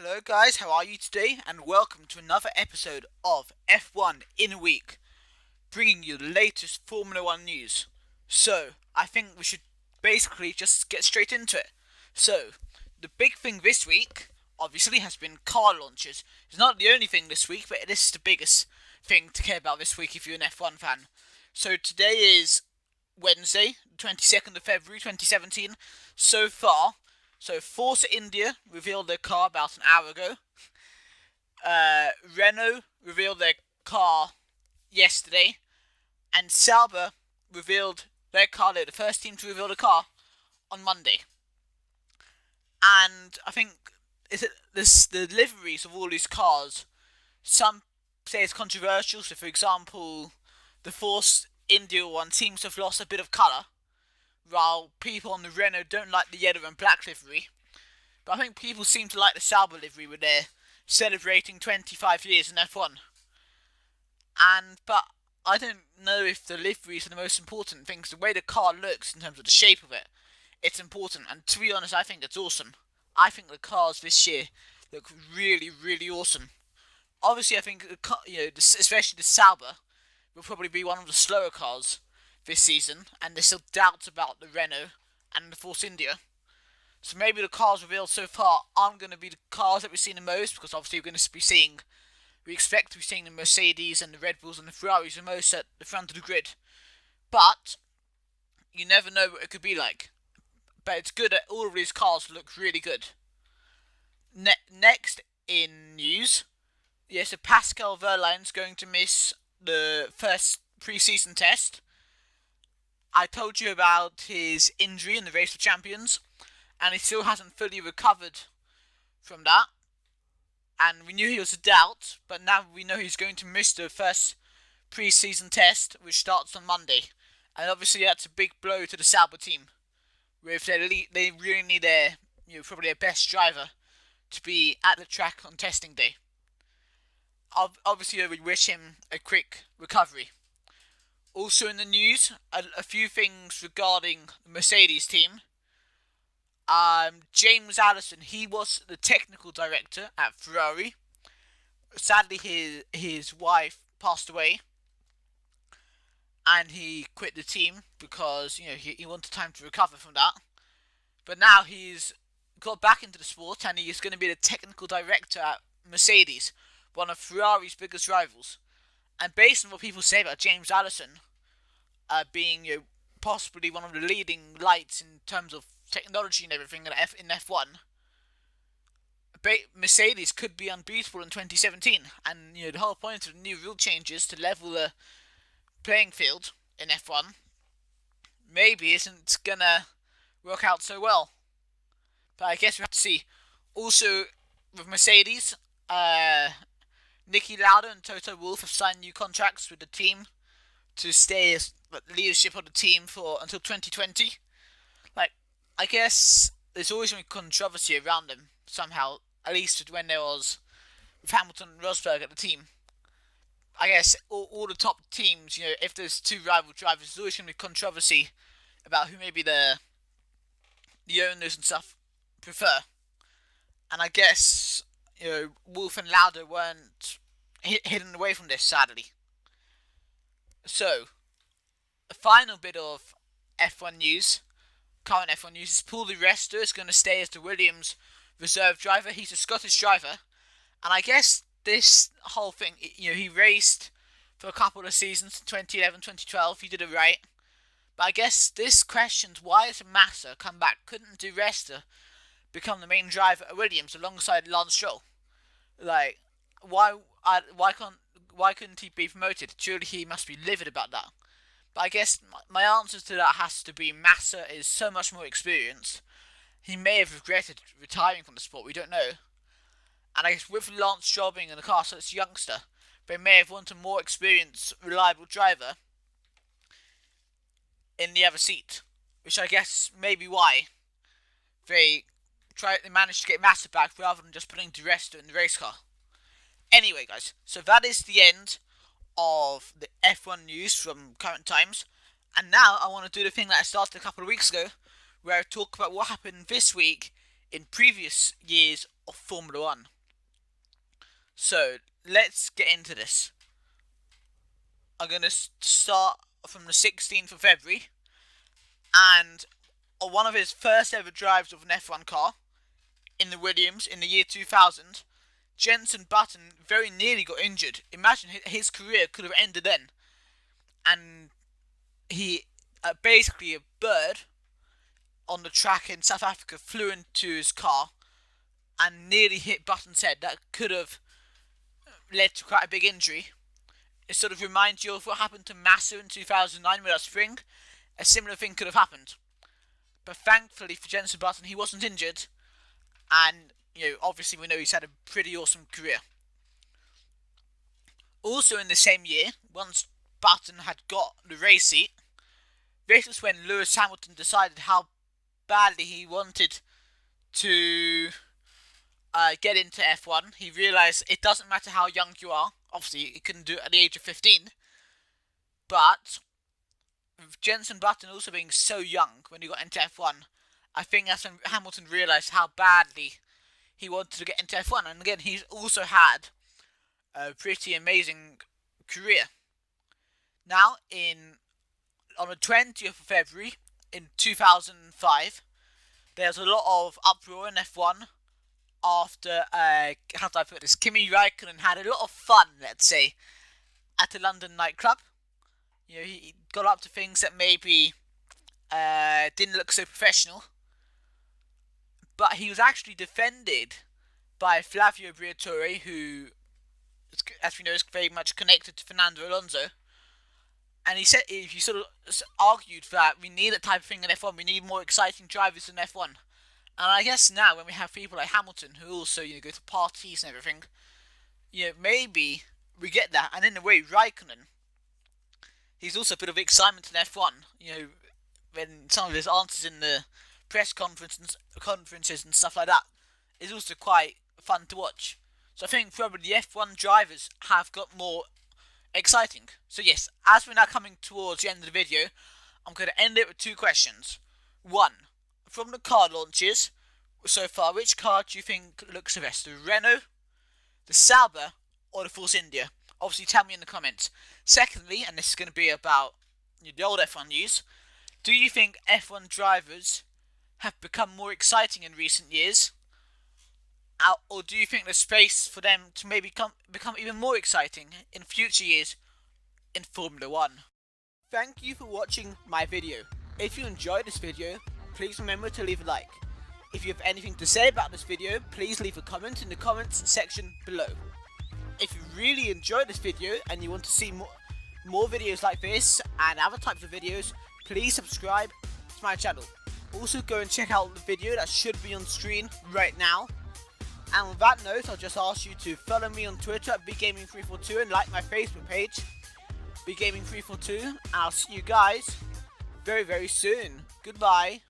Hello guys, how are you today? And welcome to another episode of F1 in a Week, bringing you the latest Formula 1 news. So, I think we should basically just get straight into it. So, the big thing this week, obviously, has been car launches. It's not the only thing this week, but it is the biggest thing to care about this week if you're an F1 fan. So, today is Wednesday, 22nd of February 2017. So Force India revealed their car about an hour ago. Renault revealed their car yesterday. And Sauber revealed their car. They're the first team to reveal the car on Monday. And I think the liveries of all these cars, some say it's controversial. So for example, the Force India one seems to have lost a bit of colour, while people on the Renault don't like the yellow and black livery. But I think people seem to like the Sauber livery with their celebrating 25 years in F1. But I don't know if the liveries are the most important thing, 'cause the way the car looks in terms of the shape of it, it's important. And to be honest, I think it's awesome. I think the cars this year look really, really awesome. Obviously, I think especially the Sauber will probably be one of the slower cars this season, and there's still doubts about the Renault and the Force India. So maybe the cars revealed so far aren't going to be the cars that we've seen the most, because obviously we expect to be seeing the Mercedes and the Red Bulls and the Ferraris the most at the front of the grid. But you never know what it could be like. But it's good that all of these cars look really good. Next in news, so Pascal Wehrlein's going to miss the first pre-season test. I told you about his injury in the Race for Champions, and he still hasn't fully recovered from that. And we knew he was a doubt, but now we know he's going to miss the first pre-season test, which starts on Monday. And obviously that's a big blow to the Sauber team, where if they really need probably their best driver to be at the track on testing day. Obviously we wish him a quick recovery. Also in the news, a few things regarding the Mercedes team. James Alison, he was the technical director at Ferrari. Sadly, his wife passed away, and he quit the team because he wanted time to recover from that. But now he's got back into the sport, and he is going to be the technical director at Mercedes, one of Ferrari's biggest rivals. And based on what people say about James Alison being possibly one of the leading lights in terms of technology and everything in F1, Mercedes could be unbeatable in 2017. And the whole point of the new rule changes to level the playing field in F1 maybe isn't gonna work out so well. But I guess we have to see. Also, with Mercedes, Niki Lauda and Toto Wolff have signed new contracts with the team to stay as leadership of the team until 2020. I guess there's always been controversy around them somehow, at least when there was with Hamilton and Rosberg at the team. I guess all the top teams, if there's two rival drivers, there's always going to be controversy about who maybe the owners and stuff prefer. And I guess Wolff and Lauda weren't hidden away from this, sadly. So, a final bit of F1 news, current F1 news, is Paul Resta is going to stay as the Williams reserve driver. He's a Scottish driver, and I guess this whole thing, he raced for a couple of seasons, 2011, 2012, he did it right. But I guess this questions why does Massa come back? Couldn't do Resta become the main driver at Williams alongside Lance Stroll? Why couldn't he be promoted? Surely he must be livid about that. But I guess my answer to that has to be Massa is so much more experienced. He may have regretted retiring from the sport, we don't know. And I guess with Lance Stroll being in the car, so it's a youngster, they may have wanted a more experienced, reliable driver in the other seat. Which I guess may be why they managed to get Massa back rather than just putting Di Resta in the race car. Anyway, guys, so that is the end of the F1 news from current times. And now I want to do the thing that I started a couple of weeks ago, where I talk about what happened this week in previous years of Formula 1. So let's get into this. I'm going to start from the 16th of February, and on one of his first ever drives of an F1 car in the Williams in the year 2000, Jenson Button very nearly got injured. Imagine his career could have ended then. And he, basically a bird on the track in South Africa flew into his car and nearly hit Button's head. That could have led to quite a big injury. It sort of reminds you of what happened to Massa in 2009 with that spring. A similar thing could have happened. But thankfully for Jenson Button, he wasn't injured. And, obviously we know he's had a pretty awesome career. Also in the same year, once Button had got the race seat, this was when Lewis Hamilton decided how badly he wanted to get into F1. He realised it doesn't matter how young you are. Obviously, he couldn't do it at the age of 15. But with Jenson Button also being so young when he got into F1, I think that's when Hamilton realised how badly he wanted to get into F1. And again, he's also had a pretty amazing career. Now, on the 20th of February in 2005, there's a lot of uproar in F1 after, how do I put this, Kimi Raikkonen had a lot of fun, let's say, at a London nightclub. He got up to things that maybe didn't look so professional. But he was actually defended by Flavio Briatore, who, as we know, is very much connected to Fernando Alonso. And he sort of argued that we need that type of thing in F1. We need more exciting drivers in F1. And I guess now, when we have people like Hamilton, who also, go to parties and everything, maybe we get that. And in a way, Raikkonen, he's also a bit of excitement in F1. When some of his answers in the press conferences and stuff like that is also quite fun to watch. So I think probably the F1 drivers have got more exciting. So yes, as we're now coming towards the end of the video, I'm going to end it with two questions. One, from the car launches so far, which car do you think looks the best? The Renault, the Sauber, or the Force India? Obviously tell me in the comments. Secondly, and this is going to be about the old F1 news, do you think F1 drivers have become more exciting in recent years? Or do you think there's space for them to maybe become even more exciting in future years in Formula 1? Thank you for watching my video. If you enjoyed this video, please remember to leave a like. If you have anything to say about this video, please leave a comment in the comments section below. If you really enjoyed this video and you want to see more videos like this and other types of videos, please subscribe to my channel. Also go and check out the video that should be on screen right now. And on that note, I'll just ask you to follow me on Twitter at BigGaming342 and like my Facebook page, BigGaming342. And I'll see you guys very, very soon. Goodbye.